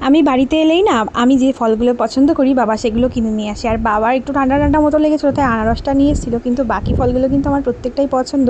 আমি বাড়িতে এলেই না আমি যে ফলগুলো পছন্দ করি বাবা সেগুলো কিনে নিয়ে আসে। আর বাবার একটু ঠান্ডা ঠান্ডা মতো লেগেছিলো তাই আনারসটা নিয়ে এসেছিলো, কিন্তু বাকি ফলগুলো কিন্তু আমার প্রত্যেকটাই পছন্দ।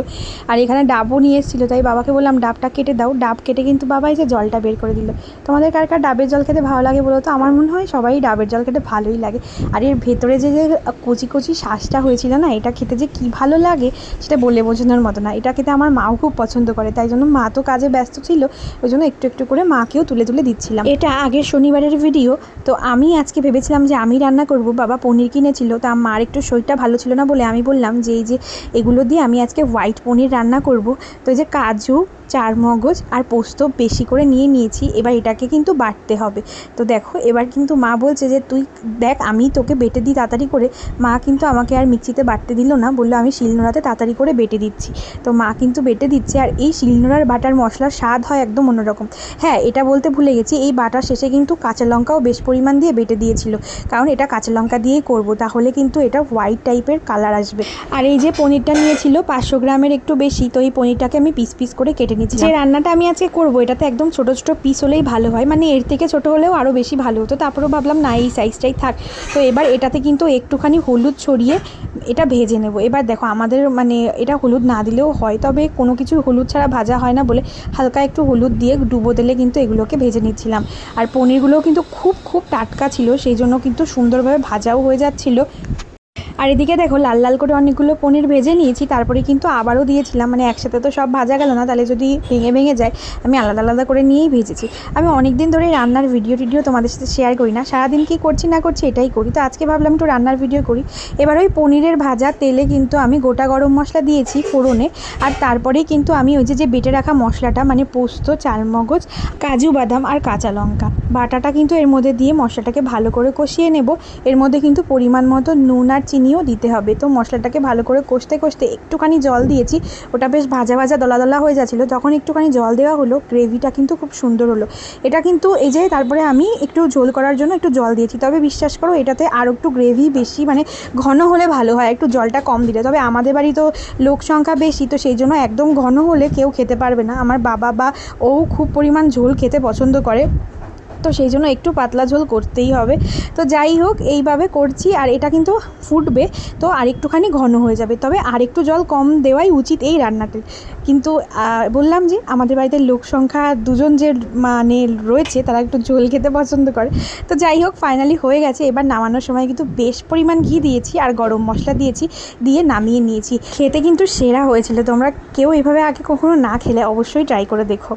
আর এখানে ডাবও নিয়ে এসেছিলো, তাই বাবাকে বললাম ডাবটা কেটে দাও। ডাব কেটে কিন্তু বাবা এসে জলটা বের করে দিল। তোমাদের কার কার ডাবের জল খেতে ভালো লাগে বলো তো? আমার মনে হয় সবাই ডাবের জল খেতে ভালোই লাগে। আর এর ভেতরে যে যে কচি কচি শ্বাসটা হয়েছিল না, এটা খেতে যে কী ভালো লাগে সেটা বলে বোঝানোর মতো না। এটা খেতে আমার মাও খুব পছন্দ করে, তাই জন্য মা তো কাজে ব্যস্ত ছিল, ওই জন্য একটু একটু করে মাকেও তুলে তুলে দিচ্ছিলাম। এটা আগের শনিবারের ভিডিও। তো আমি আজকে ভেবেছিলাম যে আমি রান্না করব। বাবা পনির কিনেছিল, তা মার একটু শরীরটা ভালো ছিল না বলে আমি বললাম যে এই যে এগুলো দিয়ে আমি আজকে হোয়াইট পনির রান্না করব। তো এই যে কাজু, চারমগজ আর পোস্ত বেশি করে নিয়ে নিয়েছি, এবার এটাকে কিন্তু বাটতে হবে। তো দেখো এবার কিন্তু মা বলছে যে তুই দেখ আমি তোকে বেটে দিই তাড়াতাড়ি করে। মা কিন্তু আমাকে আর মিক্সিতে বাটতে দিল না, বললো আমি শিলনোড়াতে তাড়াতাড়ি করে বেটে দিচ্ছি। তো মা কিন্তু বেটে দিচ্ছে। আর এই শিলনোড়ার বাটার মশলার স্বাদ হয় একদম অন্যরকম। হ্যাঁ, এটা বলতে ভুলে গেছি, এই বাটার শেষে কিন্তু কাঁচা লঙ্কাও বেশ পরিমাণ দিয়ে বেটে দিয়েছিল, কারণ এটা কাঁচা লঙ্কা দিয়েই করব, তাহলে কিন্তু এটা হোয়াইট টাইপের কালার আসবে। আর এই যে পনিরটা নিয়েছিল 500 গ্রামের একটু বেশি, তো এই পনিরটাকে আমি পিস পিস করে কেটে নিচ্ছি। যে রান্নাটা আমি আজকে করবো এটাতে একদম ছোটো ছোটো পিস হলেই ভালো হয়, মানে এর থেকে ছোটো হলেও আরও বেশি ভালো হতো। তারপরেও ভাবলাম না এই সাইজটাই থাক। তো এবার এটাতে কিন্তু একটুখানি হলুদ ছড়িয়ে এটা ভেজে নেব। এবার দেখো আমাদের মানে এটা হলুদ না দিলেও হয়, তবে কোনো কিছু হলুদ ছাড়া ভাজা হয় না বলে হালকা একটু হলুদ দিয়ে ডুবো দিলে কিন্তু এগুলোকে ভেজে নিচ্ছিলাম। আর পনিরগুলোও কিন্তু খুব খুব টাটকা ছিল, সেই জন্য কিন্তু সুন্দরভাবে ভাজাও হয়ে যাচ্ছিলো। আর এদিকে দেখো লাল লাল করে অনেকগুলো পনির ভেজে নিয়েছি, তারপরে কিন্তু আবারও দিয়েছিলাম, মানে একসাথে তো সব ভাজা গেল না, তাহলে যদি ভেঙে ভেঙে যায় আমি আলাদা আলাদা করে নিয়েই ভেজেছি। আমি অনেক দিন ধরে রান্নার ভিডিও তোমাদের সাথে শেয়ার করি না, সারাদিন কী করছি না করছি এটাই করি। তো আজকে ভাবলাম একটু রান্নার ভিডিও করি। এবার ওই পনিরের ভাজা তেলে কিন্তু আমি গোটা গরম মশলা দিয়েছি ফোড়নে, আর তারপরেই কিন্তু আমি ওই যে বেটে রাখা মশলাটা মানে পোস্ত, চালমগজ, কাজু বাদাম আর কাঁচা লঙ্কা বাটাটা কিন্তু এর মধ্যে দিয়ে মশলাটাকে ভালো করে কষিয়ে নেব। এর মধ্যে কিন্তু পরিমাণ মতো নুন আর চিনিও দিতে হবে। তো মশলাটাকে ভালো করে কষতে কষতে একটুখানি জল দিয়েছি, ওটা বেশ ভাজা ভাজা দলা দলা হয়ে যাচ্ছিলো, তখন একটুখানি জল দেওয়া হলো, গ্রেভিটা কিন্তু খুব সুন্দর হলো। এটা কিন্তু এই যে তারপরে আমি একটু ঝোল করার জন্য একটু জল দিয়েছি, তবে বিশ্বাস করো এটাতে আরও একটু গ্রেভি বেশি মানে ঘন হলে ভালো হয়, একটু জলটা কম দিলে। তবে আমাদের বাড়ি তো লোক সংখ্যা বেশি, তো সেই জন্য একদম ঘন হলে কেউ খেতে পারবে না। আমার বাবা বা ও খুব পরিমাণ ঝোল খেতে পছন্দ করে, তো সেই জন্য একটু পাতলা ঝোল করতেই হবে। তো যাই হোক এইভাবে করছি, আর এটা কিন্তু ফুটবে, তো আরেকটুখানি ঘন হয়ে যাবে, তবে আরেকটু জল কম দেওয়াই উচিত এই রান্নাতে। কিন্তু বললাম যে আমাদের বাড়িতে লোক সংখ্যা দুজন যে মানে রয়েছে, তারা একটু ঝোল খেতে পছন্দ করে। তো যাই হোক ফাইনালি হয়ে গেছে। এবার নামানোর সময় কিন্তু বেশ পরিমাণ ঘি দিয়েছি আর গরম মশলা দিয়েছি, দিয়ে নামিয়ে নিয়েছি। খেতে কিন্তু সেরা হয়েছিল। তোমরা কেউ এভাবে আগে কখনো না খেলে অবশ্যই ট্রাই করে দেখো।